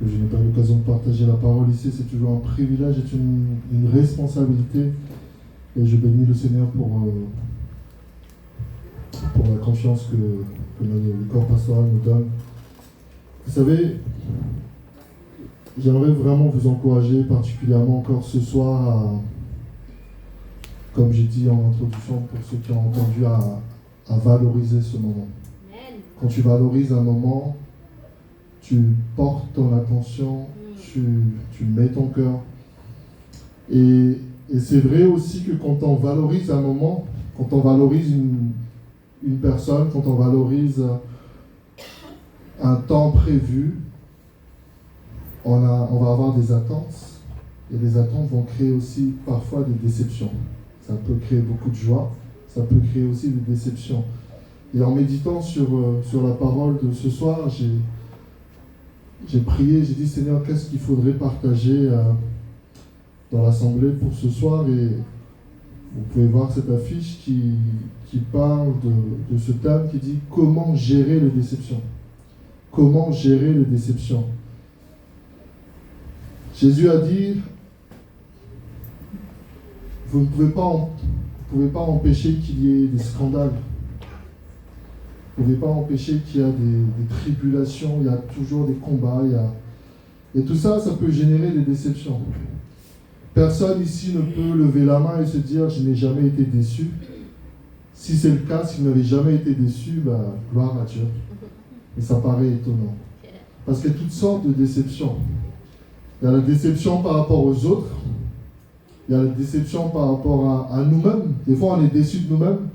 que je n'ai pas eu l'occasion de partager la parole ici. C'est toujours un privilège et une responsabilité. Et je bénis le Seigneur pour la confiance que le corps pastoral nous donne. Vous savez, j'aimerais vraiment vous encourager, particulièrement encore ce soir, comme j'ai dit en introduction, pour ceux qui ont entendu, à valoriser ce moment. Quand tu valorises un moment, tu portes ton attention, tu mets ton cœur. Et c'est vrai aussi que quand on valorise un moment, quand on valorise une personne, quand on valorise un temps prévu, on va avoir des attentes. Et les attentes vont créer aussi parfois des déceptions. Ça peut créer beaucoup de joie, ça peut créer aussi des déceptions. Et en méditant sur la parole de ce soir, j'ai prié, j'ai dit Seigneur, qu'est-ce qu'il faudrait partager dans l'assemblée pour ce soir. Et vous pouvez voir cette affiche qui parle de ce thème qui dit comment gérer les déceptions. Comment gérer les déceptions. Jésus a dit, vous ne pouvez pas empêcher qu'il y ait des scandales. Vous ne pouvez pas empêcher qu'il y a des tribulations, il y a toujours des combats. Et tout ça, ça peut générer des déceptions. Personne ici ne peut lever la main et se dire « je n'ai jamais été déçu ». Si c'est le cas, si vous n'avez jamais été déçu, gloire à Dieu. Et ça paraît étonnant. Parce qu'il y a toutes sortes de déceptions. Il y a la déception par rapport aux autres. Il y a la déception par rapport à nous-mêmes. Des fois, on est déçu de nous-mêmes.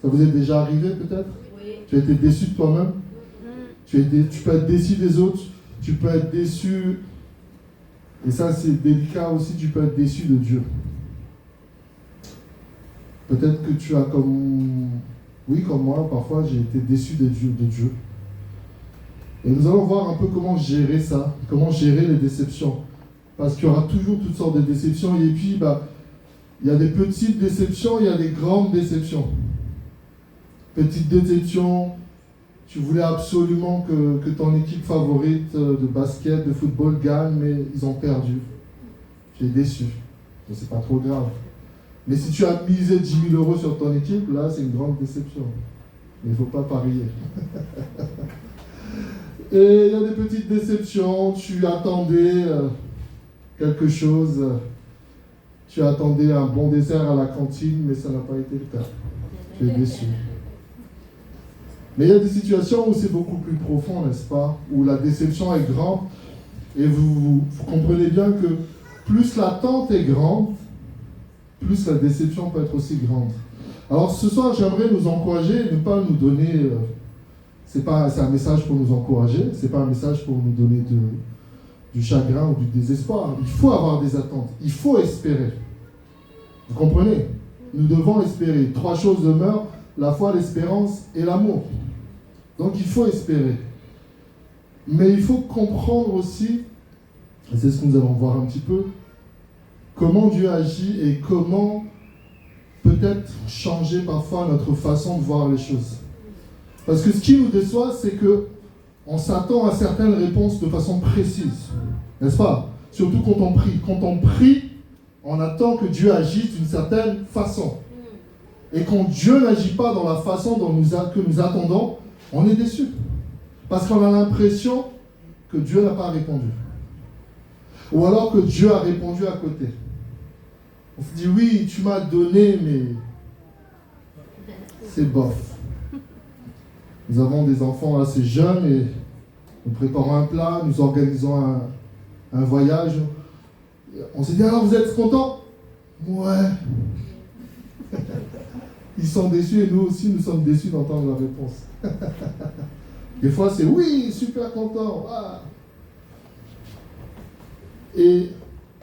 Ça vous est déjà arrivé peut-être ? Oui. Tu as été déçu de toi-même. Tu peux être déçu des autres. Tu peux être déçu, et ça c'est délicat aussi, tu peux être déçu de Dieu. Peut-être que tu as comme moi, parfois j'ai été déçu de Dieu. Et nous allons voir un peu comment gérer ça, comment gérer les déceptions. Parce qu'il y aura toujours toutes sortes de déceptions. Et puis, il y a des petites déceptions, il y a des grandes déceptions. Petite déception, tu voulais absolument que ton équipe favorite de basket, de football gagne, mais ils ont perdu. Tu es déçu. Mais c'est pas trop grave. Mais si tu as misé 10 000 € sur ton équipe, là, c'est une grande déception. Mais il ne faut pas parier. Et il y a des petites déceptions. Tu attendais quelque chose. Tu attendais un bon dessert à la cantine, mais ça n'a pas été le cas. Tu es déçu. Mais il y a des situations où c'est beaucoup plus profond, n'est-ce pas? Où la déception est grande. Et vous comprenez bien que plus l'attente est grande, plus la déception peut être aussi grande. Alors ce soir, j'aimerais nous encourager, ne pas nous donner... c'est un message pour nous encourager, c'est pas un message pour nous donner du chagrin ou du désespoir. Il faut avoir des attentes, il faut espérer. Vous comprenez? Nous devons espérer. 3 choses demeurent, la foi, l'espérance et l'amour. Donc il faut espérer. Mais il faut comprendre aussi, et c'est ce que nous allons voir un petit peu, comment Dieu agit et comment peut-être changer parfois notre façon de voir les choses. Parce que ce qui nous déçoit, c'est qu'on s'attend à certaines réponses de façon précise. N'est-ce pas? Surtout quand on prie. Quand on prie, on attend que Dieu agisse d'une certaine façon. Et quand Dieu n'agit pas dans la façon que nous attendons, on est déçu. Parce qu'on a l'impression que Dieu n'a pas répondu. Ou alors que Dieu a répondu à côté. On se dit, oui, tu m'as donné, mais c'est bof. Nous avons des enfants assez jeunes et nous préparons un plat, nous organisons un voyage. On s'est dit, alors vous êtes contents? Ouais. Ils sont déçus et nous aussi, nous sommes déçus d'entendre la réponse. Des fois, c'est oui, super content. Ah. Et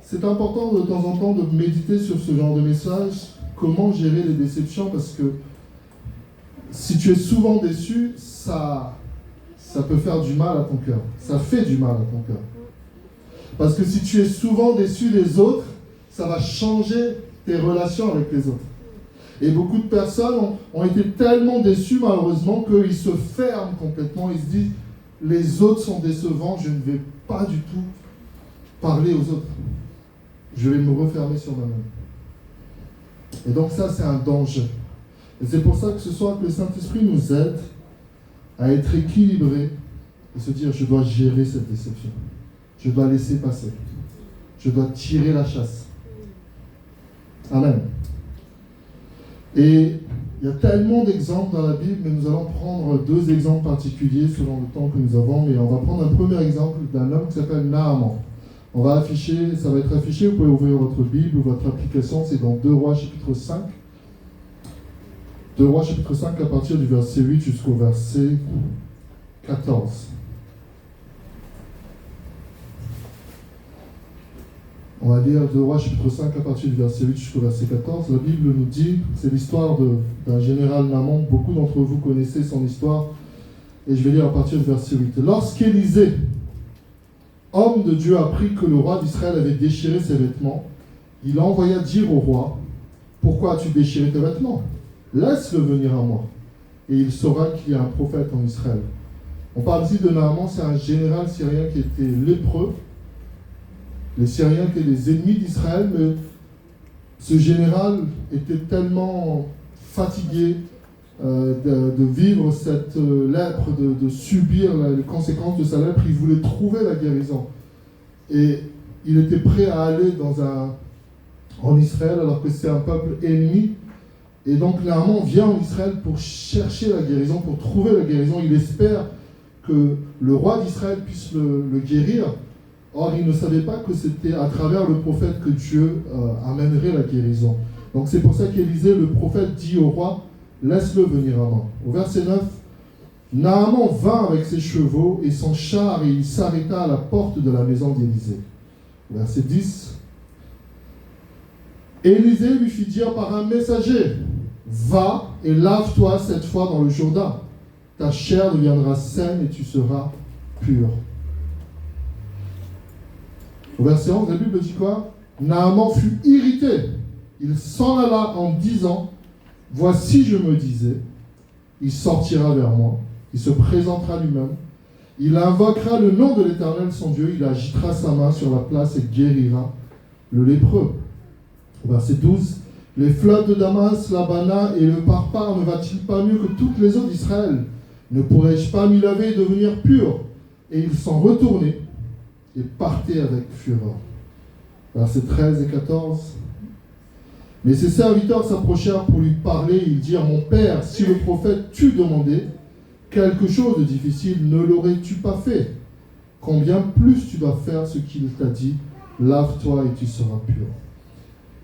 c'est important de temps en temps de méditer sur ce genre de message, comment gérer les déceptions, parce que si tu es souvent déçu, ça peut faire du mal à ton cœur. Ça fait du mal à ton cœur. Parce que si tu es souvent déçu des autres, ça va changer tes relations avec les autres. Et beaucoup de personnes ont été tellement déçues malheureusement qu'ils se ferment complètement. Ils se disent, les autres sont décevants, je ne vais pas du tout parler aux autres. Je vais me refermer sur moi-même. Et donc ça, c'est un danger. Et c'est pour ça que ce soir, que le Saint-Esprit nous aide à être équilibrés et se dire, je dois gérer cette déception. Je dois laisser passer. Je dois tirer la chasse. Amen. Et il y a tellement d'exemples dans la Bible, mais nous allons prendre 2 exemples particuliers selon le temps que nous avons. Mais on va prendre un premier exemple d'un homme qui s'appelle Naaman. On va afficher, ça va être affiché, vous pouvez ouvrir votre Bible ou votre application, c'est dans 2 Rois chapitre 5. 2 Rois chapitre 5 à partir du verset 8 jusqu'au verset 14. On va lire 2 Rois chapitre 5 à partir du verset 8 jusqu'au verset 14. La Bible nous dit, c'est l'histoire d'un général Naaman. Beaucoup d'entre vous connaissez son histoire. Et je vais lire à partir du verset 8. Lorsqu'Élisée, homme de Dieu, apprit que le roi d'Israël avait déchiré ses vêtements, il envoya dire au roi, « Pourquoi as-tu déchiré tes vêtements? Laisse-le venir à moi, et il saura qu'il y a un prophète en Israël. » On parle ici de Naaman, c'est un général syrien qui était lépreux. Les Syriens étaient les ennemis d'Israël, mais ce général était tellement fatigué de vivre cette lèpre, de subir les conséquences de sa lèpre. Il voulait trouver la guérison. Et il était prêt à aller en Israël alors que c'est un peuple ennemi. Et donc Naaman vient en Israël pour chercher la guérison, pour trouver la guérison. Il espère que le roi d'Israël puisse le guérir. Or, il ne savait pas que c'était à travers le prophète que Dieu amènerait la guérison. Donc c'est pour ça qu'Élisée, le prophète, dit au roi, « Laisse-le venir à moi. » Au verset 9, Naaman vint avec ses chevaux et son char et il s'arrêta à la porte de la maison d'Élisée. Au verset 10, Élisée lui fit dire par un messager, « Va et lave-toi cette fois dans le Jourdain. Ta chair deviendra saine et tu seras pur. » Au verset 11, la Bible dit quoi? Naaman fut irrité. Il s'en alla en disant, « Voici, je me disais, il sortira vers moi, il se présentera lui-même, il invoquera le nom de l'Éternel son Dieu, il agitera sa main sur la place et guérira le lépreux. » Au verset 12, « Les fleuves de Damas, l'Abana et le Parpar ne va-t-il pas mieux que toutes les eaux d'Israël? Ne pourrais-je pas m'y laver et devenir pur? » Et ils sont retournés et partaient avec fureur. Versets 13 et 14. Mais ses serviteurs s'approchèrent pour lui parler. Ils dirent, « Mon père, si le prophète t'eût demandé quelque chose de difficile, ne l'aurais-tu pas fait? Combien plus tu dois faire ce qu'il t'a dit, lave-toi et tu seras pur. »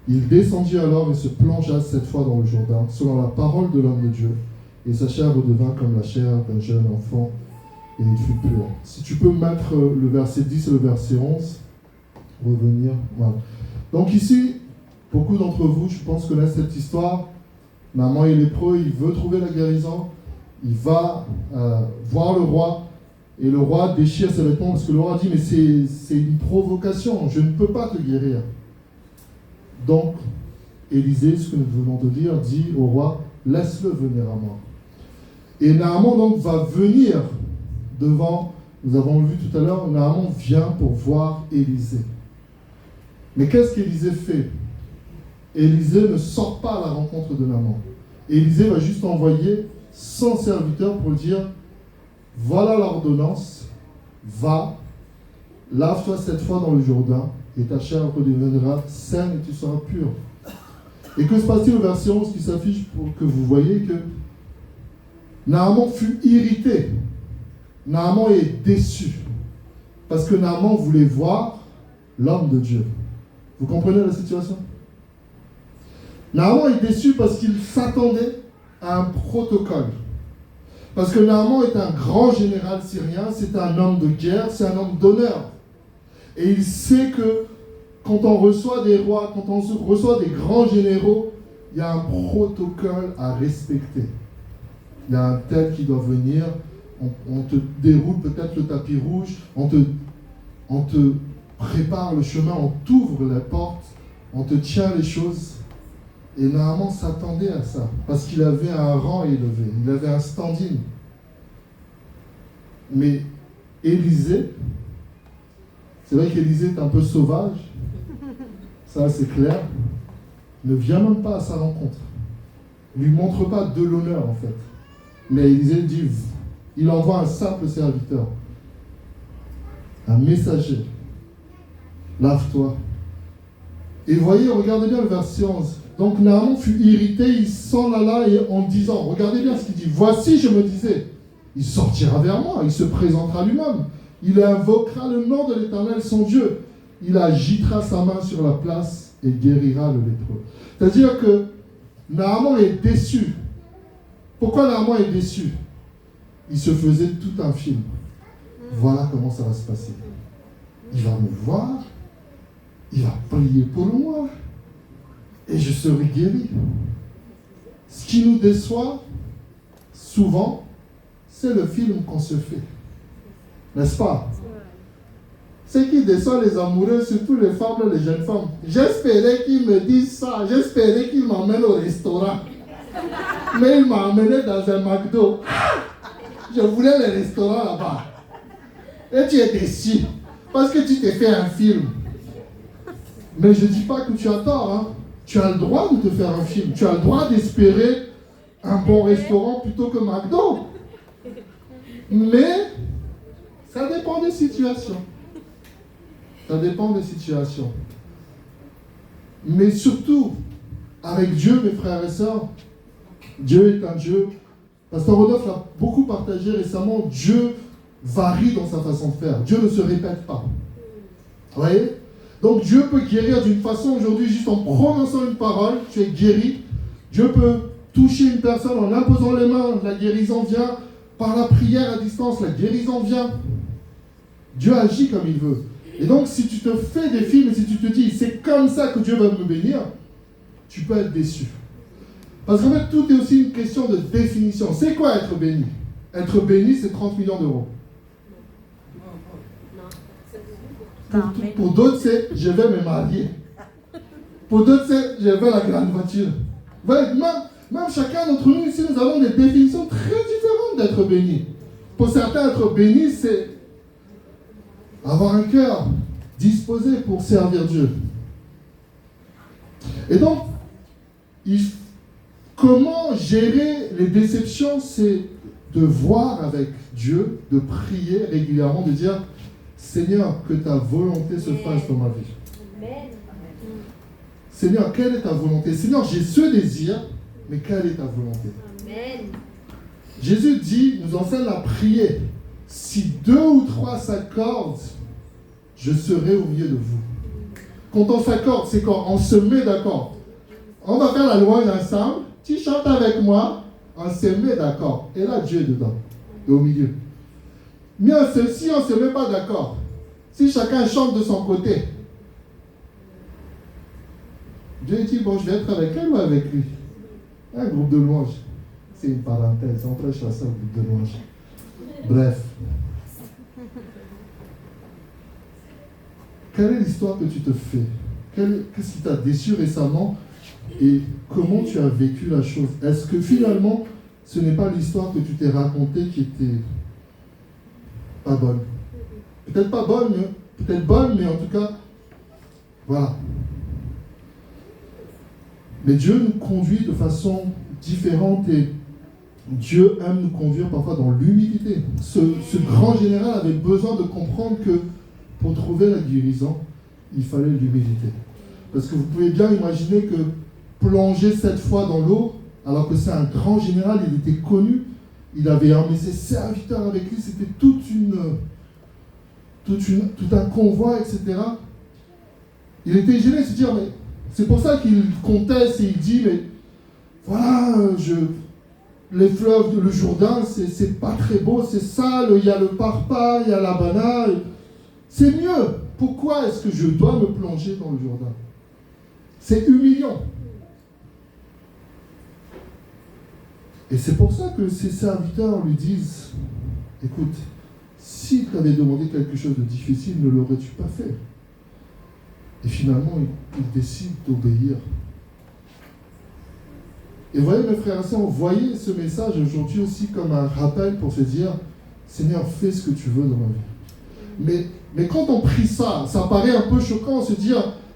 Il descendit alors et se plongea cette fois dans le Jourdain, selon la parole de l'homme de Dieu, et sa chair redevint comme la chair d'un jeune enfant, et il fut pur. Si tu peux mettre le verset 10 et le verset 11, revenir. Voilà. Donc ici, beaucoup d'entre vous, je pense, connaissent cette histoire. Naaman est lépreux, il veut trouver la guérison, il va voir le roi, et le roi déchire ses vêtements, parce que le roi dit, mais c'est une provocation, je ne peux pas te guérir. Donc, Élisée, ce que nous venons de lire, dit au roi, laisse-le venir à moi. Et Naaman donc va venir devant, nous avons vu tout à l'heure, Naaman vient pour voir Élisée. Mais qu'est-ce qu'Élisée fait? Élisée ne sort pas à la rencontre de Naaman. Élisée va juste envoyer son serviteur pour dire, voilà l'ordonnance, va, lave-toi cette fois dans le Jourdain, et ta chair redeviendra saine et tu seras pur. Et que se passe-t-il au verset 11 qui s'affiche pour que vous voyez que Naaman fut irrité. Naaman est déçu. Parce que Naaman voulait voir l'homme de Dieu. Vous comprenez la situation? Naaman est déçu parce qu'il s'attendait à un protocole. Parce que Naaman est un grand général syrien, c'est un homme de guerre, c'est un homme d'honneur. Et il sait que quand on reçoit des rois, quand on reçoit des grands généraux, il y a un protocole à respecter. Il y a un tel qui doit venir, on te déroule peut-être le tapis rouge, on te prépare le chemin, on t'ouvre la porte, on te tient les choses. Et Naaman s'attendait à ça, parce qu'il avait un rang élevé, il avait un standing. Mais Élisée, c'est vrai qu'Élisée est un peu sauvage, ça c'est clair, ne vient même pas à sa rencontre. Ne lui montre pas de l'honneur en fait. Mais Élisée dit, il envoie un simple serviteur, un messager. Lave-toi. Et voyez, regardez bien le verset 11. Donc Naaman fut irrité, il s'en alla et en disant, regardez bien ce qu'il dit, voici je me disais, il sortira vers moi, il se présentera lui-même, il invoquera le nom de l'Éternel son Dieu, il agitera sa main sur la place et guérira le lépreux. C'est-à-dire que Naaman est déçu. Pourquoi Naaman est déçu? Il se faisait tout un film. Voilà comment ça va se passer. Il va me voir, il va prier pour moi, et je serai guéri. Ce qui nous déçoit, souvent, c'est le film qu'on se fait. N'est-ce pas? Ce qui déçoit les amoureux, surtout les femmes, les jeunes femmes. J'espérais qu'ils me disent ça, j'espérais qu'ils m'emmènent au restaurant. Mais ils m'ont emmené dans un McDo. Je voulais le restaurant là-bas. Et tu es déçu, parce que tu t'es fait un film. Mais je ne dis pas que tu as tort, hein. Tu as le droit de te faire un film. Tu as le droit d'espérer un bon restaurant plutôt que McDo. Mais ça dépend des situations. Ça dépend des situations. Mais surtout, avec Dieu, mes frères et sœurs, Dieu est un Dieu. Pasteur Rodolphe l'a beaucoup partagé récemment. Dieu varie dans sa façon de faire. Dieu ne se répète pas. Vous voyez? Donc Dieu peut guérir d'une façon aujourd'hui, juste en prononçant une parole, tu es guéri. Dieu peut toucher une personne en imposant les mains, la guérison vient. Par la prière à distance, la guérison vient. Dieu agit comme il veut. Et donc si tu te fais des films et si tu te dis c'est comme ça que Dieu va me bénir, tu peux être déçu. Parce qu'en fait tout est aussi une question de définition. C'est quoi être béni? Être béni, c'est 30 millions d'euros. Pour d'autres, c'est je vais me marier. Pour d'autres, c'est je vais la grande voiture. Même chacun d'entre nous ici, nous avons des définitions très différentes d'être béni. Pour certains, être béni, c'est avoir un cœur disposé pour servir Dieu. Et donc, comment gérer les déceptions? C'est de voir avec Dieu, de prier régulièrement, de dire Seigneur, que ta volonté se fasse dans ma vie. Amen. Seigneur, quelle est ta volonté? Seigneur, j'ai ce désir, mais quelle est ta volonté? Amen. Jésus dit, nous enseigne à prier. Si 2 ou 3 s'accordent, je serai au milieu de vous. Quand on s'accorde, c'est quand on se met d'accord. On va faire la louange ensemble. Tu chantes avec moi, on se met d'accord. Et là, Dieu est dedans, et au milieu. Mais si on ne se met pas d'accord, si chacun chante de son côté, Dieu dit, bon, je vais être avec elle ou avec lui? Un groupe de louanges. C'est une parenthèse, on prêche à ça, un groupe de louanges. Bref. Quelle est l'histoire que tu te fais? Qu'est-ce qui t'a déçu récemment? Et comment tu as vécu la chose? Est-ce que finalement, ce n'est pas l'histoire que tu t'es racontée qui était pas bonne? Peut-être pas bonne, mais peut-être bonne, mais en tout cas, voilà. Mais Dieu nous conduit de façon différente et Dieu aime nous conduire parfois dans l'humilité. Ce grand général avait besoin de comprendre que pour trouver la guérison, il fallait l'humilité. Parce que vous pouvez bien imaginer que plonger 7 fois dans l'eau, alors que c'est un grand général, il était connu, il avait emmené ses serviteurs avec lui, c'était tout un convoi, etc. Il était gêné de se dire, mais c'est pour ça qu'il conteste et il dit, mais voilà, les fleuves, le Jourdain, c'est pas très beau, c'est sale, il y a le Parpa, il y a la Bana, c'est mieux. Pourquoi est-ce que je dois me plonger dans le Jourdain? C'est humiliant. Et c'est pour ça que ses serviteurs lui disent, écoute, si tu avais demandé quelque chose de difficile, ne l'aurais-tu pas fait? Et finalement, il décide d'obéir. Et voyez mes frères et sœurs, voyez ce message aujourd'hui aussi comme un rappel pour se dire, Seigneur, fais ce que tu veux dans ma vie. Mais quand on prie ça, ça paraît un peu choquant, on se dit,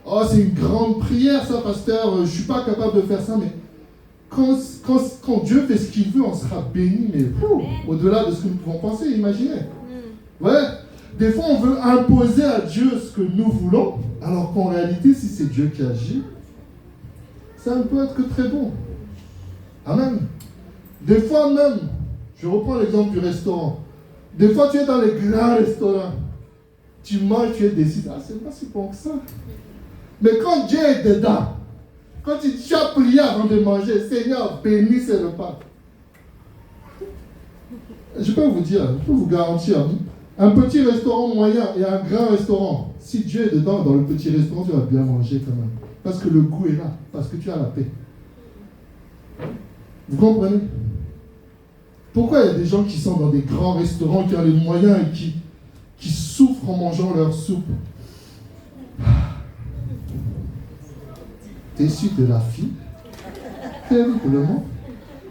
oh, c'est une grande prière ça, pasteur, je ne suis pas capable de faire ça, mais quand Dieu fait ce qu'il veut, on sera béni, mais au-delà de ce que nous pouvons penser, imaginez. Ouais, des fois on veut imposer à Dieu ce que nous voulons, alors qu'en réalité, si c'est Dieu qui agit, ça ne peut être que très bon. Amen. Des fois même, je reprends l'exemple du restaurant. Des fois tu es dans les grands restaurants, tu manges, tu es déçu, c'est pas si bon que ça. Mais quand Dieu est dedans, quand tu as prié avant de manger, Seigneur, bénis ce repas. Je peux vous dire, je peux vous garantir, un petit restaurant moyen et un grand restaurant, si Dieu est dedans, dans le petit restaurant, tu vas bien manger quand même. Parce que le goût est là, parce que tu as la paix. Vous comprenez? Pourquoi il y a des gens qui sont dans des grands restaurants, qui ont les moyens et qui souffrent en mangeant leur soupe? Déçu de la fille, terriblement.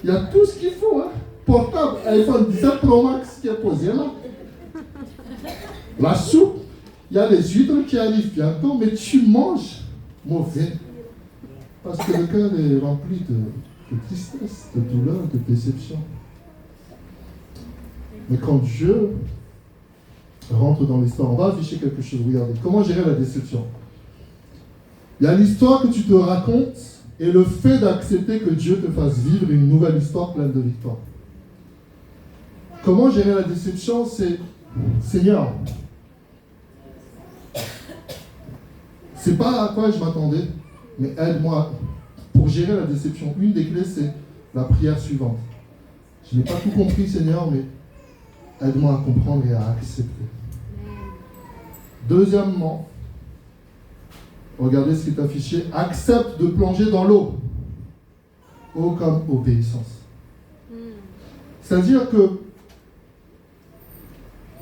Il y a tout ce qu'il faut, hein. Portable, iPhone 17 Pro Max qui est posé là. La soupe, il y a les huîtres qui arrivent bientôt, mais tu manges mauvais. Parce que le cœur est rempli de tristesse, de douleur, de déception. Mais quand Dieu rentre dans l'histoire, on va afficher quelque chose. Regardez, comment gérer la déception? Il y a l'histoire que tu te racontes et le fait d'accepter que Dieu te fasse vivre une nouvelle histoire pleine de victoires. Comment gérer la déception? C'est, Seigneur, c'est pas à quoi je m'attendais, mais aide-moi. Pour gérer la déception, une des clés, c'est la prière suivante. Je n'ai pas tout compris, Seigneur, mais aide-moi à comprendre et à accepter. Deuxièmement, regardez ce qui est affiché. Accepte de plonger dans l'eau. Eau comme obéissance. C'est-à-dire que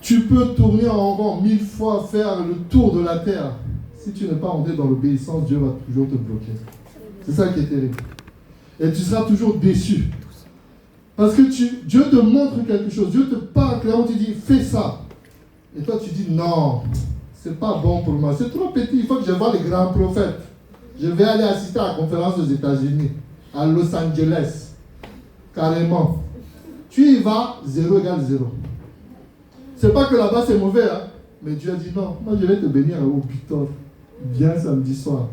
tu peux tourner en rond 1000 fois, faire le tour de la terre. Si tu n'es pas entré dans l'obéissance, Dieu va toujours te bloquer. C'est ça qui est terrible. Et tu seras toujours déçu. Parce que Dieu te montre quelque chose. Dieu te parle clairement, tu dis, fais ça. Et toi, tu dis, non, c'est pas bon pour moi. C'est trop petit, il faut que je voie les grands prophètes. Je vais aller assister à la conférence aux États-Unis, à Los Angeles. Carrément. Tu y vas, 0 égale 0. C'est pas que là-bas c'est mauvais, hein. Mais Dieu a dit non, moi je vais te bénir au Victor. Viens samedi soir.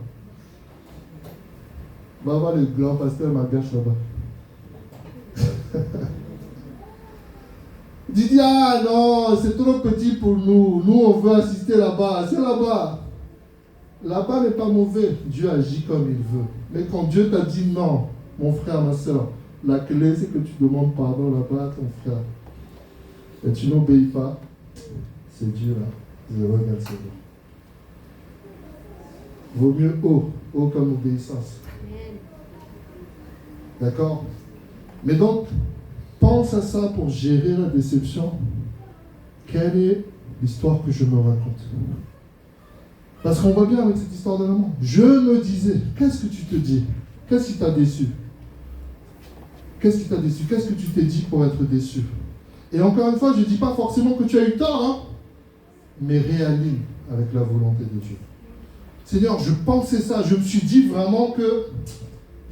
Va voir le grand pasteur Magache là-bas. Tu dis, ah non, c'est trop petit pour nous. Nous, on veut assister là-bas. C'est là-bas. Là-bas n'est pas mauvais. Dieu agit comme il veut. Mais quand Dieu t'a dit non, mon frère, ma soeur, la clé, c'est que tu demandes pardon là-bas à ton frère. Et tu n'obéis pas. C'est Dieu là. 0 égale 0. Vaut mieux eau comme obéissance. D'accord? Mais donc, pense à ça pour gérer la déception. Quelle est l'histoire que je me raconte? Parce qu'on voit bien avec cette histoire de maman. Je me disais, qu'est-ce que tu te dis? Qu'est-ce qui t'a déçu? Qu'est-ce qui t'a déçu? Qu'est-ce que tu t'es dit pour être déçu? Et encore une fois, je ne dis pas forcément que tu as eu tort, hein, mais réaligne avec la volonté de Dieu. Seigneur, je pensais ça, je me suis dit vraiment que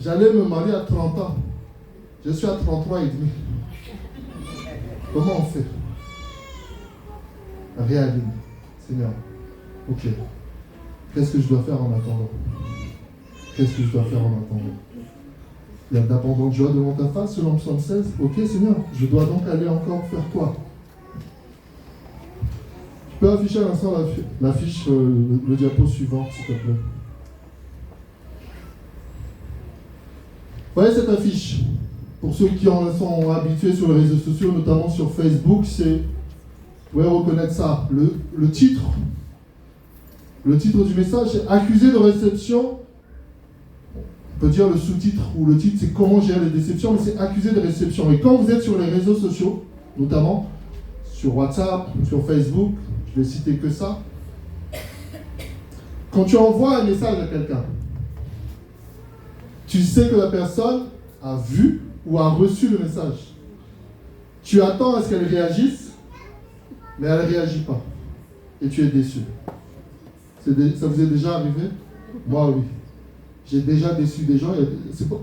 j'allais me marier à 30 ans. Je suis à 33 et demi. Comment on fait? Réaligne. Seigneur, ok. Qu'est-ce que je dois faire en attendant? Qu'est-ce que je dois faire en attendant? Il y a d'abondante joie devant ta face, selon Psaume 16. Ok, Seigneur, je dois donc aller encore faire quoi? Tu peux afficher à l'instant l'affiche, le diapo suivant, s'il te plaît. Voyez cette affiche. Pour ceux qui en sont habitués sur les réseaux sociaux, notamment sur Facebook, vous pouvez reconnaître ça. Le titre du message, c'est accusé de réception. On peut dire le sous-titre ou le titre, c'est comment gérer les déceptions, mais c'est accusé de réception. Et quand vous êtes sur les réseaux sociaux, notamment sur WhatsApp, sur Facebook, je vais citer que ça. Quand tu envoies un message à quelqu'un, tu sais que la personne a vu ou a reçu le message. Tu attends à ce qu'elle réagisse mais elle ne réagit pas. Et tu es déçu. Ça vous est déjà arrivé? Moi, oui. J'ai déjà déçu des gens. C'est pas...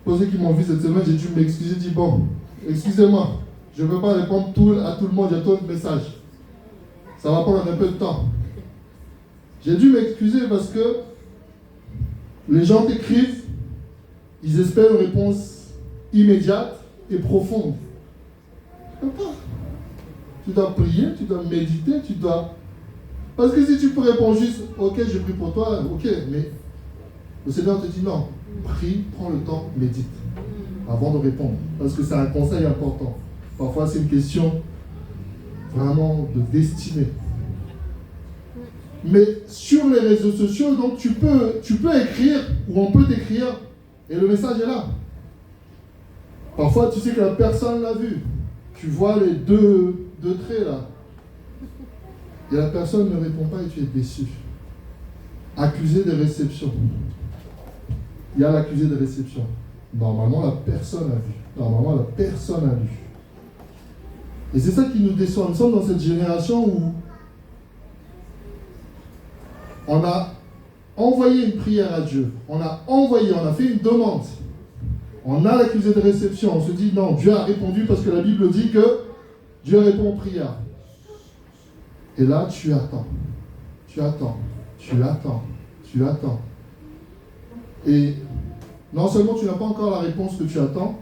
Pour ceux qui m'ont vu cette semaine, j'ai dû m'excuser. J'ai dit, bon, excusez-moi, je ne veux pas répondre à tout le monde, j'ai trop de messages. Ça va prendre un peu de temps. J'ai dû m'excuser parce que les gens t'écrivent, ils espèrent une réponse immédiate et profonde. Tu dois prier, tu dois méditer, tu dois... Parce que si tu peux répondre juste, ok, je prie pour toi, ok, mais le Seigneur te dit non, prie, prends le temps, médite, avant de répondre. Parce que c'est un conseil important. Parfois, c'est une question vraiment de destinée. Mais sur les réseaux sociaux, donc tu peux écrire, ou on peut t'écrire, et le message est là. Parfois, tu sais que la personne l'a vu. Tu vois les deux traits là. Et la personne ne répond pas et tu es déçu. Accusé de réception. Il y a l'accusé de réception. Normalement, la personne a vu. Normalement, la personne a lu. Et c'est ça qui nous déçoit. Nous sommes dans cette génération où on a envoyé une prière à Dieu. On a fait une demande. On a l'accusé de réception. On se dit non, Dieu a répondu parce que la Bible dit que Dieu répond aux prières. Et là, tu attends. Tu attends. Tu attends. Tu attends. Et non seulement tu n'as pas encore la réponse que tu attends,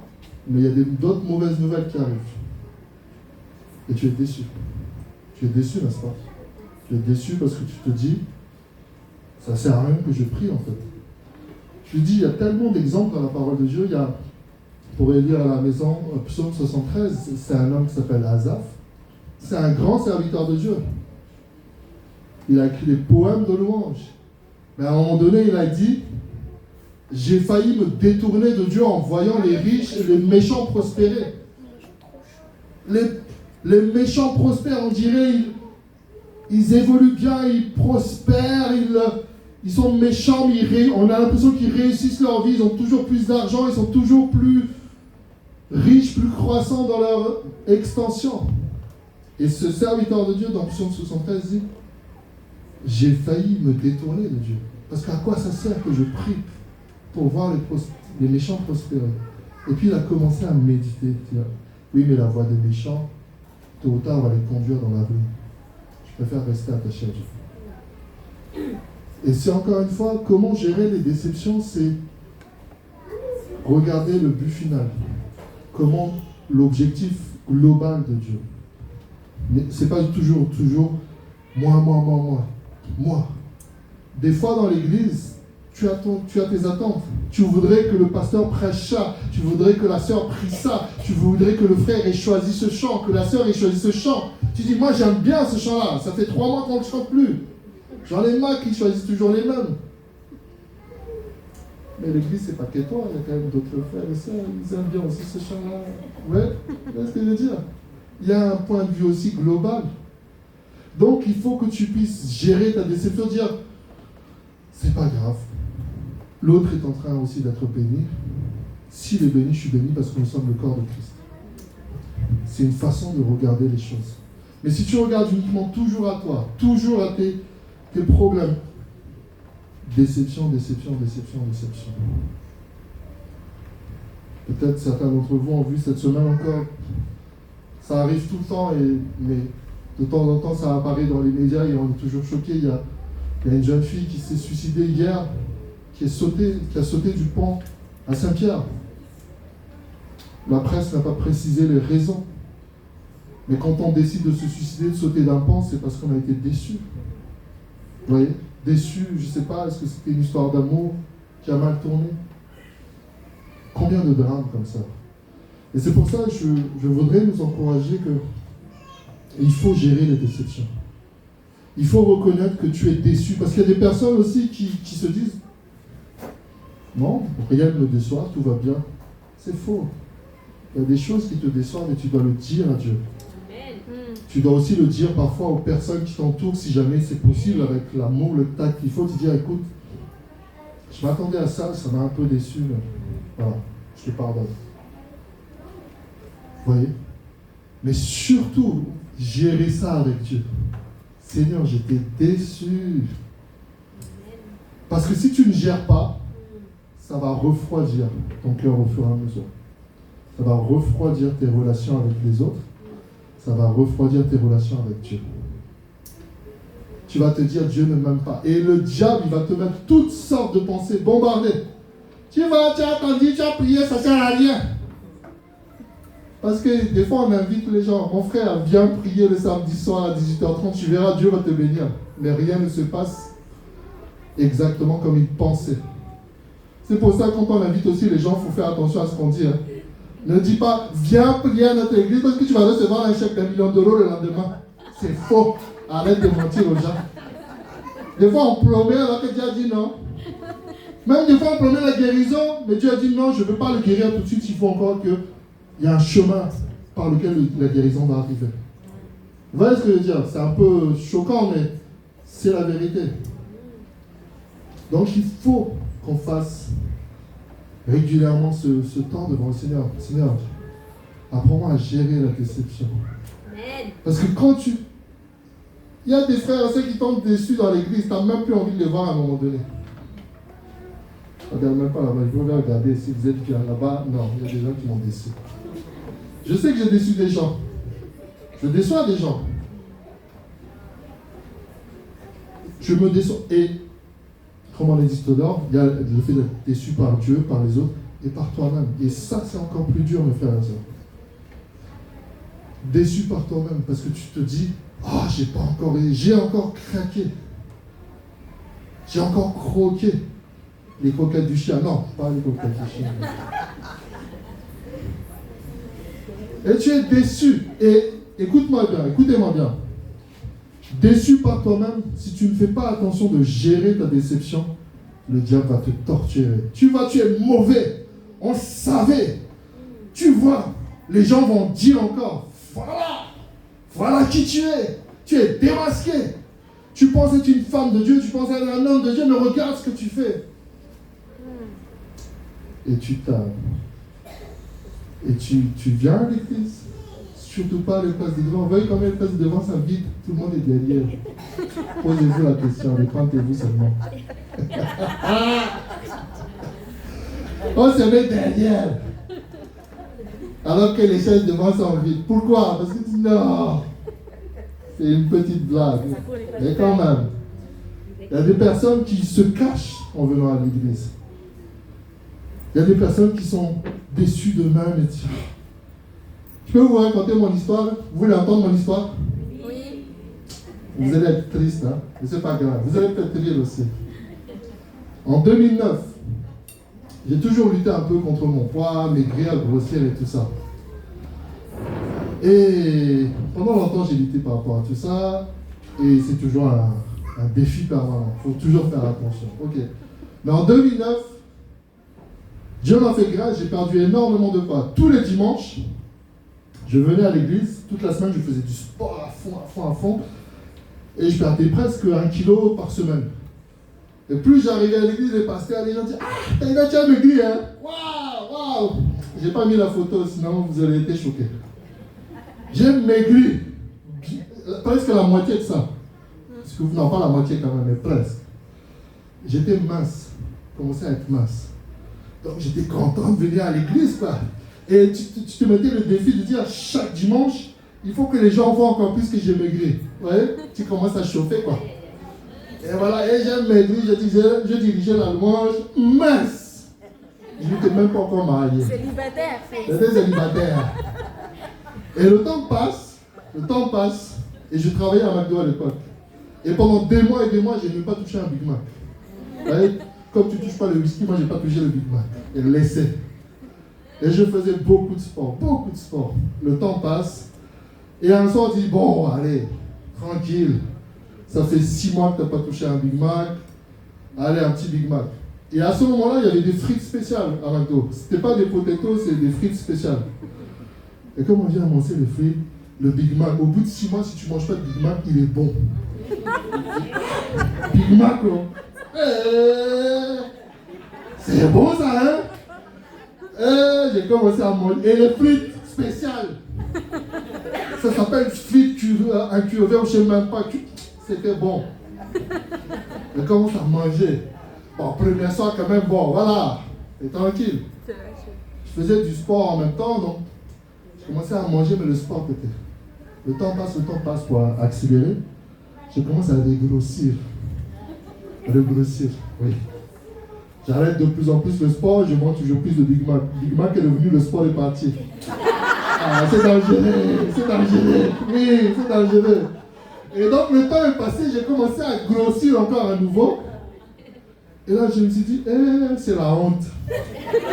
mais il y a d'autres mauvaises nouvelles qui arrivent. Et tu es déçu. Tu es déçu, n'est-ce pas? Tu es déçu parce que tu te dis, ça ne sert à rien que je prie en fait. Je dis, il y a tellement d'exemples dans la parole de Dieu. Vous pourrez lire à la maison, Psaume 73, c'est un homme qui s'appelle Asaph. C'est un grand serviteur de Dieu. Il a écrit des poèmes de louange. Mais à un moment donné, il a dit, j'ai failli me détourner de Dieu en voyant les riches et les méchants prospérer. Les méchants prospèrent, on dirait, ils évoluent bien, ils prospèrent, ils sont méchants, mais on a l'impression qu'ils réussissent leur vie, ils ont toujours plus d'argent, ils sont toujours plus riches, plus croissants dans leur extension. Et ce serviteur de Dieu, dans Psaume 73, dit, j'ai failli me détourner de Dieu. Parce qu'à quoi ça sert que je prie pour voir les méchants prospérer? Et puis il a commencé à méditer, dire, oui, mais la voie des méchants, tôt ou tard, va les conduire dans la rue. Je préfère rester attaché à Dieu. Et c'est encore une fois, comment gérer les déceptions, c'est regarder le but final. Comment l'objectif global de Dieu. Mais ce n'est pas toujours moi. Des fois dans l'église, tu as tes attentes. Tu voudrais que le pasteur prêche ça, tu voudrais que la sœur prie ça, tu voudrais que le frère ait choisi ce chant, que la sœur ait choisi ce chant. Tu dis, moi j'aime bien ce chant-là, ça fait 3 mois qu'on ne le chante plus. J'en ai marre qu'ils choisissent toujours les mêmes. Mais l'église, c'est pas que toi, il y a quand même d'autres frères et sœurs, ils aiment bien aussi ce chant-là. Ouais, c'est ce que je veux dire. Il y a un point de vue aussi global. Donc il faut que tu puisses gérer ta déception, dire, c'est pas grave. L'autre est en train aussi d'être béni. S'il est béni, je suis béni parce que nous sommes le corps de Christ. C'est une façon de regarder les choses. Mais si tu regardes uniquement toujours à toi, toujours à tes problèmes, déception. Peut-être certains d'entre vous ont vu cette semaine encore, ça arrive tout le temps, mais de temps en temps ça apparaît dans les médias et on est toujours choqués. Il y a une jeune fille qui s'est suicidée hier, qui a sauté du pont à Saint-Pierre. La presse n'a pas précisé les raisons. Mais quand on décide de se suicider, de sauter d'un pont, c'est parce qu'on a été déçu. Vous voyez? Déçu, je ne sais pas, est-ce que c'était une histoire d'amour qui a mal tourné? Combien de drames comme ça? Et c'est pour ça que je voudrais nous encourager qu'il faut gérer les déceptions. Il faut reconnaître que tu es déçu. Parce qu'il y a des personnes aussi qui se disent non, rien ne me déçoit, tout va bien. C'est faux. Il y a des choses qui te déçoivent et tu dois le dire à Dieu. Tu dois aussi le dire parfois aux personnes qui t'entourent, si jamais c'est possible, avec l'amour, le tact qu'il faut, te dire, écoute, je m'attendais à ça, ça m'a un peu déçu, mais voilà, je te pardonne. Vous voyez? Mais surtout, gérer ça avec Dieu. Seigneur, j'étais déçu. Parce que si tu ne gères pas, ça va refroidir ton cœur au fur et à mesure. Ça va refroidir tes relations avec les autres. Ça va refroidir tes relations avec Dieu. Tu vas te dire, Dieu ne m'aime pas. Et le diable, il va te mettre toutes sortes de pensées bombardées. Tu as attendu, tu as prié, ça ne sert à rien. Parce que des fois, on invite les gens. Mon frère, viens prier le samedi soir à 18h30. Tu verras, Dieu va te bénir. Mais rien ne se passe exactement comme il pensait. C'est pour ça que quand on invite aussi les gens, il faut faire attention à ce qu'on dit. Hein. Ne dis pas, viens prier à notre église parce que tu vas recevoir un chèque d'1 million d'euros le lendemain. C'est faux. Arrête de mentir aux gens. Des fois, on promet alors que Dieu a dit non. Même des fois, on promet la guérison, mais Dieu a dit non, je ne veux pas le guérir tout de suite. Il faut encore qu'il y ait un chemin par lequel la guérison va arriver. Vous voyez ce que je veux dire? C'est un peu choquant, mais c'est la vérité. Donc, il faut qu'on fasse régulièrement ce temps devant le Seigneur. Seigneur, apprends-moi à gérer la déception. Parce que quand tu... Il y a des frères et sœurs qui tombent déçus dans l'église, tu n'as même plus envie de les voir à un moment donné. Regarde même pas là-bas, je vais regarder si vous êtes bien là-bas. Non, il y a des gens qui m'ont déçu. Je sais que j'ai déçu des gens. Je déçois des gens. Je me déçois. Et, comme on existe d'or, il y a le fait d'être déçu par Dieu, par les autres et par toi-même. Et ça, c'est encore plus dur, mes frères et sœurs. Déçu par toi-même, parce que tu te dis, j'ai encore craqué. J'ai encore croqué les coquettes du chien. Non, pas les coquettes du chien. Et tu es déçu. Et écoutez-moi bien. Déçu par toi-même, si tu ne fais pas attention de gérer ta déception, le diable va te torturer. Tu es mauvais. On savait. Tu vois, les gens vont dire encore, voilà qui tu es. Tu es démasqué. Tu penses être une femme de Dieu, tu penses être un homme de Dieu, mais regarde ce que tu fais. Et tu t'aimes. Et tu viens à l'église. Surtout pas les places de devant. Vous voyez combien les places de devant, ça vide. Tout le monde est derrière. Posez-vous la question, répondez-vous seulement. On se met derrière. Alors que les chaises devant sont vides. Pourquoi? Parce que non. C'est une petite blague. Mais quand même. Il y a des personnes qui se cachent en venant à l'église. Il y a des personnes qui sont déçues d'eux-mêmes et disent, je peux vous raconter mon histoire? Vous voulez entendre mon histoire? Oui. Vous allez être triste, hein? Mais c'est pas grave. Vous allez peut-être rire aussi. En 2009, j'ai toujours lutté un peu contre mon poids, maigrir, grossir et tout ça. Et pendant longtemps, j'ai lutté par rapport à tout ça. Et c'est toujours un défi permanent. Il faut toujours faire attention. Ok. Mais en 2009, Dieu m'a fait grâce, j'ai perdu énormément de poids. Tous les dimanches, je venais à l'église. Toute la semaine, je faisais du sport à fond. Et je perdais presque 1 kilo par semaine. Et plus j'arrivais à l'église, les pasteurs, les gens disaient, tu as maigri, hein? Waouh! J'ai pas mis la photo, sinon vous auriez été choqués. J'ai maigri. Presque la moitié de ça. Parce que, non, pas la moitié quand même, mais presque. J'étais mince. Je commençais à être mince. Donc j'étais content de venir à l'église, quoi. Et tu te mettais le défi de dire, chaque dimanche, il faut que les gens voient encore plus que j'ai maigri. Vous voyez? Tu commences à chauffer, quoi. Et voilà, et j'ai maigri, je dirigeais la louange, mince. Je n'étais même pas encore marié. Célibataire. J'étais célibataire. Et le temps passe, et je travaillais à McDo à l'époque. Et pendant des mois, je n'ai même pas touché un Big Mac. Vous voyez, comme tu ne touches pas le whisky, moi je n'ai pas touché le Big Mac. Et laissé. Et je faisais beaucoup de sport. Le temps passe. Et un soir, on dit, bon, allez, tranquille. Ça fait 6 mois que tu n'as pas touché un Big Mac. Allez, un petit Big Mac. Et à ce moment-là, il y avait des frites spéciales à McDo. Ce n'était pas des potatoes, c'est des frites spéciales. Et comme on vient annoncer les frites, le Big Mac, au bout de 6 mois, si tu ne manges pas de Big Mac, il est bon. Big Mac, non? C'est bon ça, hein? J'ai commencé à manger. Et les frites spéciales. Ça s'appelle frites incurvées, je ne sais même pas. C'était bon. Je commence à manger. Bon, premier soir quand même, bon, voilà. Et tranquille. Je faisais du sport en même temps, donc je commençais à manger, mais le sport peut-être. Le temps passe pour accélérer. Je commence à régrossir. Régrossir, oui. J'arrête de plus en plus le sport, je mange toujours plus de Big Mac. Big Mac est devenu, le sport est parti. Ah, c'est dangereux, c'est dangereux. Oui, c'est dangereux. Et donc le temps est passé, j'ai commencé à grossir encore à nouveau. Et là, je me suis dit, c'est la honte.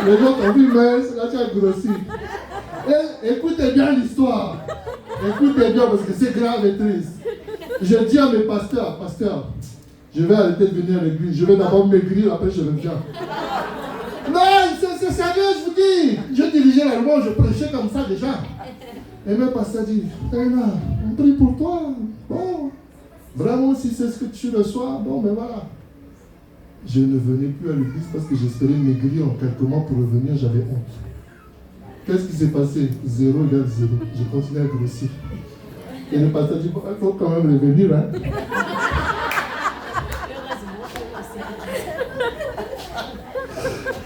Les gens ont vu, mais là, tu as grossi. Écoutez bien l'histoire. Écoutez bien, parce que c'est grave et triste. Je dis à mes pasteurs, je vais arrêter de venir à l'église. Je vais d'abord maigrir, après je reviens. Non, c'est sérieux, je vous dis. Je dirigeais la louange, je prêchais comme ça déjà. Et mes pasteurs disent, on prie pour toi. Bon, vraiment, si c'est ce que tu reçois, bon, ben voilà. Je ne venais plus à l'église parce que j'espérais maigrir en quelques mois pour revenir, j'avais honte. Qu'est-ce qui s'est passé? 0 égale 0. J'ai continué à grossir. Et le pasteur dit, il faut quand même revenir, hein.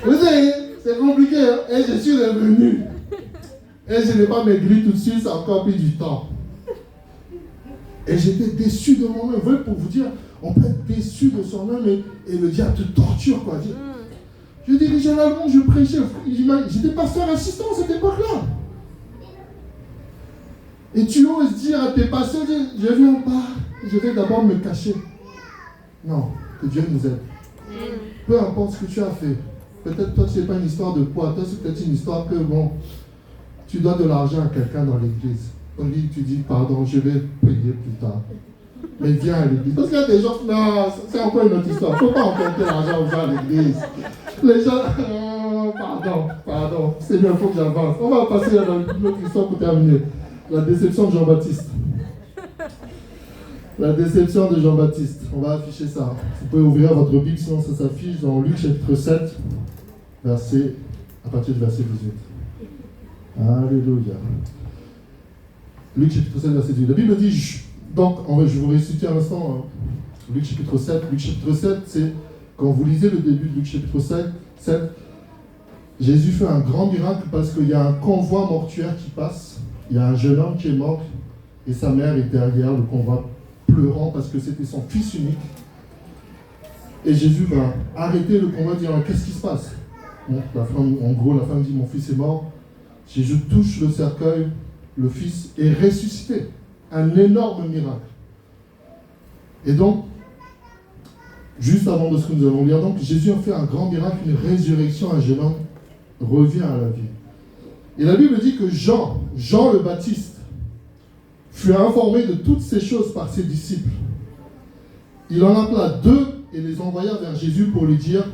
Vous savez, c'est compliqué, hein? Et je suis revenu. Et je n'ai pas maigri tout de suite, ça a encore pris du temps. Et j'étais déçu de moi-même. Vous voyez, pour vous dire, on peut être déçu de soi-même et le diable te torture, quoi. Je dirigeais la louange, je prêchais. J'étais pasteur assistant à cette époque-là. Et tu oses dire à tes pasteurs, je viens pas, je vais d'abord me cacher. Non, que Dieu nous aide. Peu importe ce que tu as fait. Peut-être toi, ce n'est pas une histoire de poids. Toi, c'est peut-être une histoire que, bon, tu dois de l'argent à quelqu'un dans l'église. Tu dis, pardon, je vais payer plus tard. Mais viens à l'église. Parce qu'il y a des gens, non, c'est encore une autre histoire. Il ne faut pas emprunter l'argent aux gens à l'église. Les gens, pardon. Seigneur, il faut que j'avance. On va passer à notre histoire pour terminer. La déception de Jean-Baptiste. La déception de Jean-Baptiste. On va afficher ça. Vous pouvez ouvrir votre Bible, sinon ça s'affiche dans Luc chapitre 7, à partir du verset 18. Alléluia. Luc chapitre 7, verset 18. La Bible dit, donc, je vous réciter un instant Luc chapitre 7. Luc chapitre 7, c'est, quand vous lisez le début de Luc chapitre 7, Jésus fait un grand miracle parce qu'il y a un convoi mortuaire qui passe. Il y a un jeune homme qui est mort et sa mère est derrière le convoi pleurant parce que c'était son fils unique. Et Jésus va arrêter le convoi et dire, qu'est-ce qui se passe? La femme dit, mon fils est mort. Jésus touche le cercueil, le fils est ressuscité. Un énorme miracle. Et donc, juste avant de ce que nous allons lire, donc Jésus a fait un grand miracle, une résurrection, un jeune homme revient à la vie. Et la Bible dit que Jean le Baptiste, fut informé de toutes ces choses par ses disciples. Il en appela 2 et les envoya vers Jésus pour lui dire,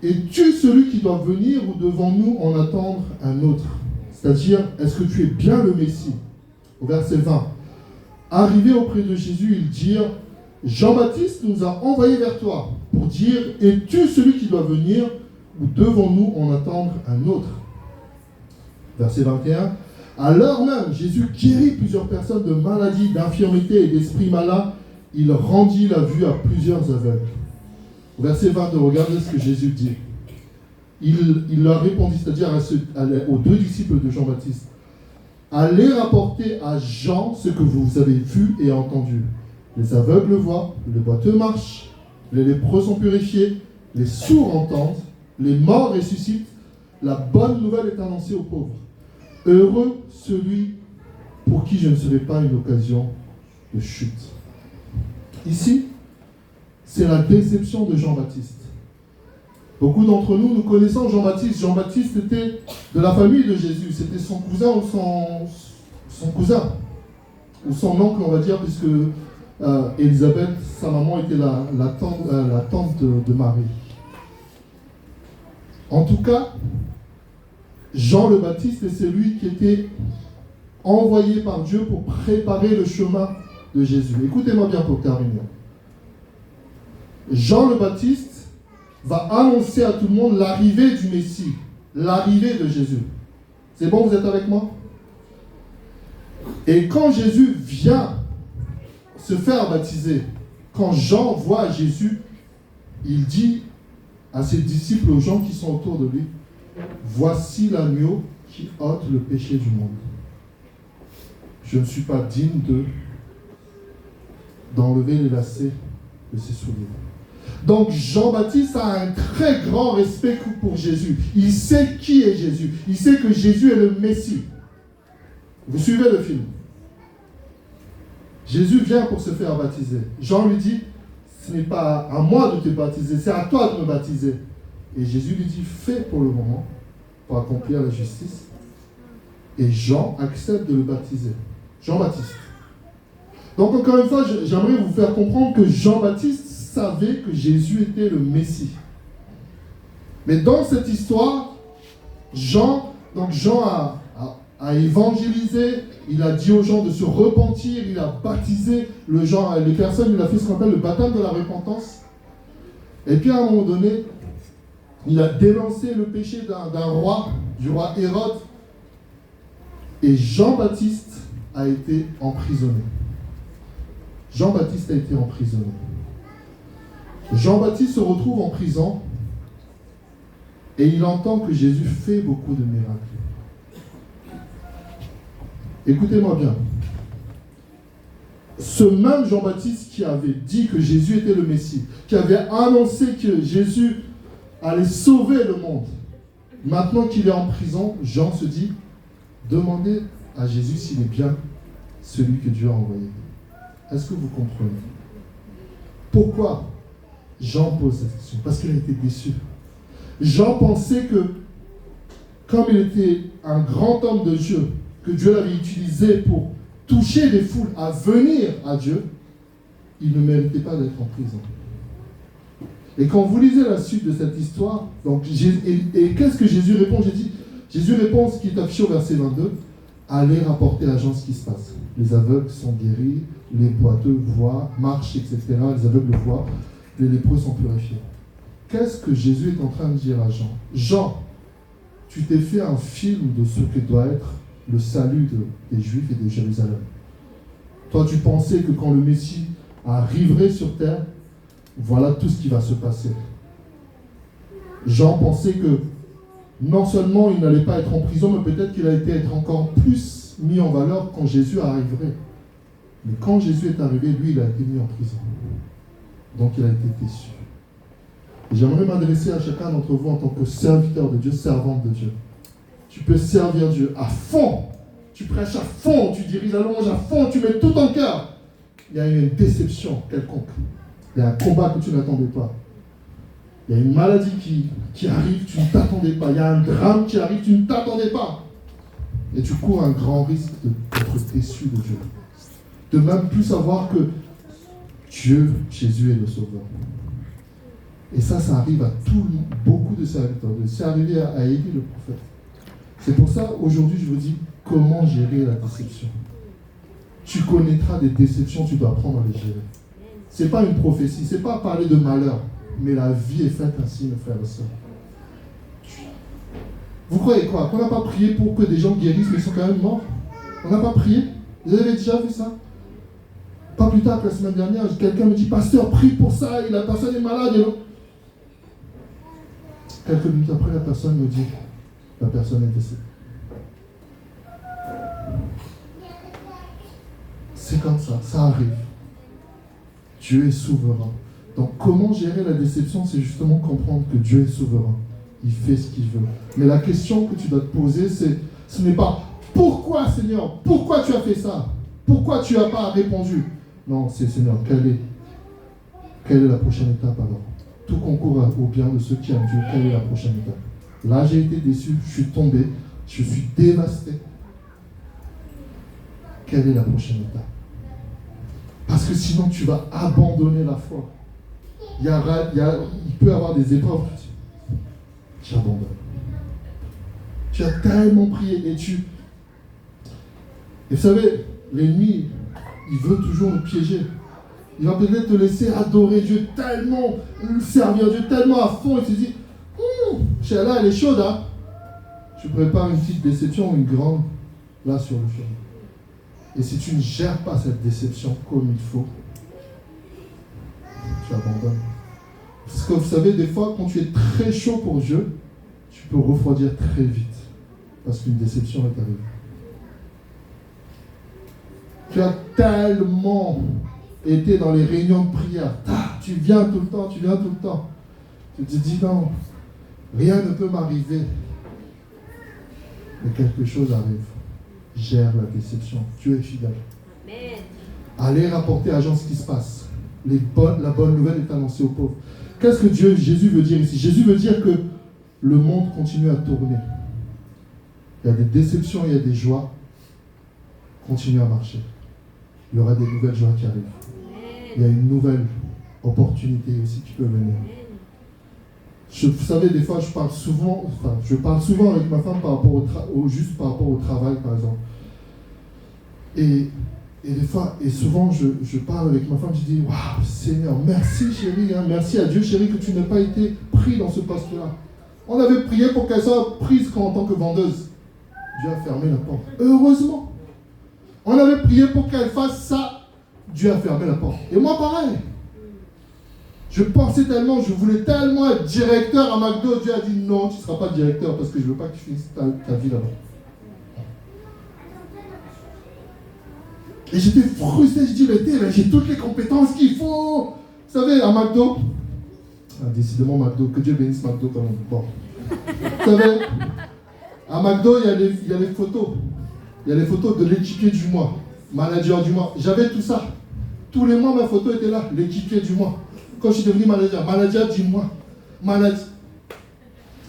es-tu celui qui doit venir ou devons-nous en attendre un autre? C'est-à-dire, est-ce que tu es bien le Messie? Au verset 20. Arrivés auprès de Jésus, ils dirent, Jean-Baptiste nous a envoyés vers toi pour dire, es-tu celui qui doit venir ou devons-nous en attendre un autre? Verset 21. À l'heure même, Jésus guérit plusieurs personnes de maladies, d'infirmités et d'esprits malins. Il rendit la vue à plusieurs aveugles. Au verset 22, regardez ce que Jésus dit. Il leur répondit, c'est-à-dire aux 2 disciples de Jean-Baptiste, allez rapporter à Jean ce que vous avez vu et entendu. Les aveugles voient, les boiteux marchent, les lépreux sont purifiés, les sourds entendent, les morts ressuscitent, la bonne nouvelle est annoncée aux pauvres. Heureux celui pour qui je ne serai pas une occasion de chute. Ici, c'est la déception de Jean-Baptiste. Beaucoup d'entre nous, nous connaissons Jean-Baptiste. Jean-Baptiste était de la famille de Jésus. C'était son cousin ou son cousin. Ou son oncle, on va dire, puisque Élisabeth, sa maman, était la tante de Marie. En tout cas, Jean le Baptiste est celui qui était envoyé par Dieu pour préparer le chemin de Jésus. Écoutez-moi bien pour terminer. Jean le Baptiste va annoncer à tout le monde l'arrivée du Messie, l'arrivée de Jésus. C'est bon, vous êtes avec moi? Et quand Jésus vient se faire baptiser, quand Jean voit Jésus, il dit à ses disciples, aux gens qui sont autour de lui, voici l'agneau qui ôte le péché du monde. Je ne suis pas digne d'enlever les lacets de ses souliers. Donc Jean-Baptiste a un très grand respect pour Jésus. Il sait qui est Jésus. Il sait que Jésus est le Messie. Vous suivez le film? Jésus vient pour se faire baptiser. Jean lui dit, ce n'est pas à moi de te baptiser, c'est à toi de me baptiser. Et Jésus lui dit, fais pour le moment, pour accomplir la justice. Et Jean accepte de le baptiser. Jean-Baptiste. Donc encore une fois, j'aimerais vous faire comprendre que Jean-Baptiste savait que Jésus était le Messie. Mais dans cette histoire, Jean a évangélisé, il a dit aux gens de se repentir, il a baptisé les personnes, il a fait ce qu'on appelle le baptême de la repentance. Et puis à un moment donné, il a dénoncé le péché d'un roi, du roi Hérode. Et Jean-Baptiste a été emprisonné. Jean-Baptiste a été emprisonné. Jean-Baptiste se retrouve en prison et il entend que Jésus fait beaucoup de miracles. Écoutez-moi bien. Ce même Jean-Baptiste qui avait dit que Jésus était le Messie, qui avait annoncé que Jésus allait sauver le monde, maintenant qu'il est en prison, Jean se dit, demandez à Jésus s'il est bien celui que Dieu a envoyé. Est-ce que vous comprenez? Pourquoi Jean pose cette question? Parce qu'il a été déçu. Jean pensait que, comme il était un grand homme de Dieu, que Dieu l'avait utilisé pour toucher les foules à venir à Dieu, il ne méritait pas d'être en prison. Et quand vous lisez la suite de cette histoire, donc, et qu'est-ce que Jésus répond? Jésus répond ce qui est affiché au verset 22, allez rapporter à Jean ce qui se passe. Les aveugles sont guéris, les boiteux voient, marchent, etc. Les aveugles voient, les lépreux sont purifiés. Qu'est-ce que Jésus est en train de dire à Jean? Jean, tu t'es fait un film de ce que doit être le salut des Juifs et de Jérusalem. Toi, tu pensais que quand le Messie arriverait sur terre, voilà tout ce qui va se passer. Jean pensait que non seulement il n'allait pas être en prison, mais peut-être qu'il allait être encore plus mis en valeur quand Jésus arriverait. Mais quand Jésus est arrivé, lui, il a été mis en prison. Donc il a été déçu. Et j'aimerais m'adresser à chacun d'entre vous en tant que serviteur de Dieu, servante de Dieu. Tu peux servir Dieu à fond. Tu prêches à fond, tu diriges la louange à fond, tu mets tout ton cœur. Il y a une déception quelconque. Il y a un combat que tu n'attendais pas. Il y a une maladie qui arrive, tu ne t'attendais pas. Il y a un drame qui arrive, tu ne t'attendais pas. Et tu cours un grand risque d'être déçu de Dieu. De même plus savoir que Dieu, Jésus est le Sauveur. Et ça arrive à beaucoup de serviteurs. C'est arrivé à Élie le prophète. C'est pour ça, aujourd'hui, je vous dis, comment gérer la déception. Tu connaîtras des déceptions, tu dois apprendre à les gérer. Ce n'est pas une prophétie, ce n'est pas parler de malheur, mais la vie est faite ainsi, mes frères et sœurs. Vous croyez quoi? Qu'on n'a pas prié pour que des gens guérissent, mais ils sont quand même morts? On n'a pas prié? Vous avez déjà vu ça? Pas plus tard que la semaine dernière, quelqu'un me dit, pasteur, prie pour ça, la personne est malade. Et quelques minutes après, la personne me dit, la personne est décédée. C'est comme ça, ça arrive. Dieu est souverain. Donc comment gérer la déception? C'est justement comprendre que Dieu est souverain. Il fait ce qu'il veut. Mais la question que tu dois te poser, ce n'est pas « Pourquoi, Seigneur? Pourquoi tu as fait ça? Pourquoi tu n'as pas répondu ?» Non, c'est « Seigneur, quelle est la prochaine étape alors? Tout concourt au bien de ceux qui aiment Dieu. Quelle est la prochaine étape? Là, j'ai été déçu, je suis tombé, je suis dévasté. Quelle est la prochaine étape? Parce que sinon, tu vas abandonner la foi. Il peut y avoir des épreuves. J'abandonne. Tu as tellement prié et vous savez, l'ennemi, il veut toujours nous piéger. Il va peut-être te laisser adorer Dieu tellement, servir Dieu tellement à fond et tu te dis, Sheila, elle est chaude, hein? Tu prépares une petite déception ou une grande, là sur le chemin. Et si tu ne gères pas cette déception comme il faut, tu abandonnes. Parce que vous savez, des fois, quand tu es très chaud pour Dieu, tu peux refroidir très vite. Parce qu'une déception est arrivée. Tu as tellement été dans les réunions de prière. Tu viens tout le temps, tu viens tout le temps. Tu te dis non, rien ne peut m'arriver. Mais quelque chose arrive. Gère la déception. Dieu est fidèle. Amen. Allez rapporter à Jean ce qui se passe. La bonne nouvelle est annoncée aux pauvres. Qu'est-ce que Jésus veut dire ici? Jésus veut dire que le monde continue à tourner. Il y a des déceptions, il y a des joies. Continue à marcher. Il y aura des nouvelles joies qui arrivent. Il y a une nouvelle opportunité aussi qui peut venir. Vous savez, des fois, je parle souvent avec ma femme par rapport juste par rapport au travail, par exemple. Et des fois, et souvent, je parle avec ma femme, je dis, waouh, Seigneur, merci chérie, hein, merci à Dieu chérie que tu n'aies pas été pris dans ce poste-là. On avait prié pour qu'elle soit prise en tant que vendeuse. Dieu a fermé la porte. Heureusement. On avait prié pour qu'elle fasse ça. Dieu a fermé la porte. Et moi, pareil. Je pensais tellement, je voulais tellement être directeur à McDo. Dieu a dit non, tu ne seras pas directeur parce que je ne veux pas que tu finisses ta vie là-bas. Et j'étais frustré, je dis, mais j'ai toutes les compétences qu'il faut. Vous savez, à McDo, décidément McDo, que Dieu bénisse McDo quand même. Bon. Vous savez, à McDo, il y a les photos. Il y a les photos de l'équipier du mois, manager du mois. J'avais tout ça. Tous les mois, ma photo était là, l'équipier du mois. Quand je suis devenu manager du mois.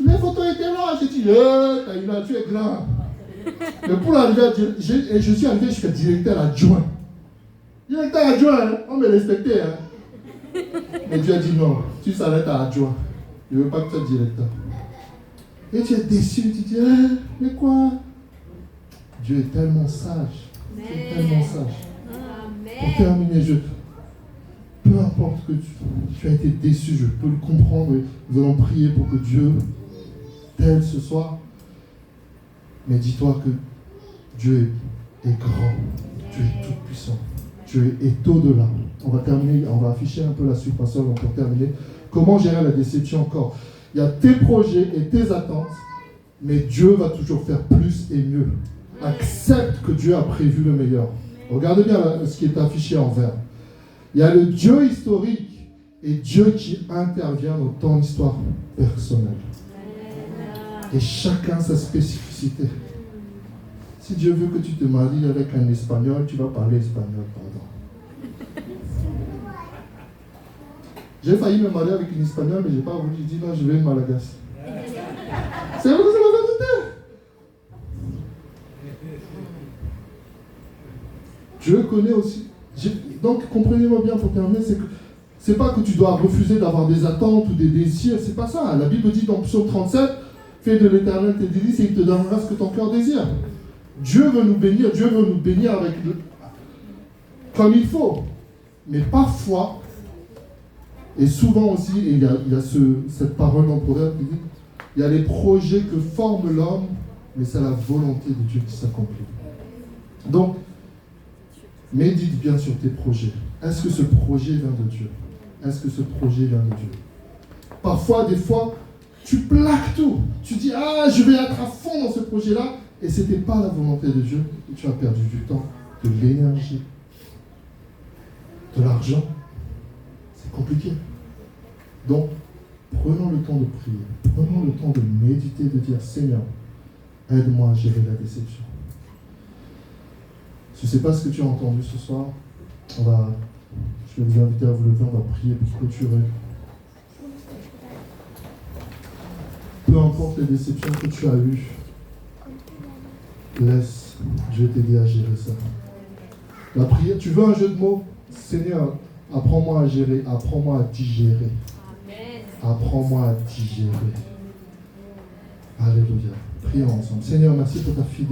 Les photos étaient là. J'ai dit, tu es grand. Mais pour arriver à je suis arrivé jusqu'à directeur adjoint. Directeur adjoint, hein? On me respectait. Hein? Mais Dieu a dit non, tu s'arrêtes à adjoint. Je ne veux pas que tu sois directeur. Et tu es déçu, tu dis, mais quoi? Dieu est tellement sage. Dieu est tellement sage. Amen. Pour terminer, peu importe que tu as été déçu, je peux le comprendre. Nous allons prier pour que Dieu t'aide ce soir. Mais dis-toi que Dieu est grand. Dieu est tout puissant. Dieu est au-delà. On va terminer, on va afficher un peu la suite, pasteur, pour terminer. Comment gérer la déception encore? Il y a tes projets et tes attentes, mais Dieu va toujours faire plus et mieux. Accepte que Dieu a prévu le meilleur. Regardez bien ce qui est affiché en vert. Il y a le Dieu historique et Dieu qui intervient dans ton histoire personnelle. Et chacun sa spécificité. Si Dieu veut que tu te maries avec un Espagnol, tu vas parler espagnol, pardon. J'ai failli me marier avec une Espagnole, mais je n'ai pas voulu. J'ai dit non, je veux une Malagasy. C'est vrai que c'est la vérité. Dieu connaît aussi. Donc, comprenez-moi bien pour terminer, c'est pas que tu dois refuser d'avoir des attentes ou des désirs, c'est pas ça. La Bible dit dans Psaume 37, fais de l'Éternel tes délices et il te donnera ce que ton cœur désire. Dieu veut nous bénir avec comme il faut. Mais parfois, et souvent aussi, il y a cette parole dans Proverbe qui dit, il y a les projets que forme l'homme, mais c'est la volonté de Dieu qui s'accomplit. Donc, médite bien sur tes projets. Est-ce que ce projet vient de Dieu? Est-ce que ce projet vient de Dieu? Parfois, des fois, tu plaques tout. Tu dis, je vais être à fond dans ce projet-là. Et ce n'était pas la volonté de Dieu. Et tu as perdu du temps, de l'énergie, de l'argent. C'est compliqué. Donc, prenons le temps de prier. Prenons le temps de méditer, de dire, Seigneur, aide-moi à gérer la déception. Je ne sais pas ce que tu as entendu ce soir. Je vais vous inviter à vous lever, on va prier pour clôturer. Peu importe les déceptions que tu as eues, laisse Dieu t'aider à gérer ça. La prière, tu veux un jeu de mots? Seigneur, apprends-moi à gérer, apprends-moi à digérer. Apprends-moi à digérer. Alléluia. Prions ensemble. Seigneur, merci pour ta fidélité.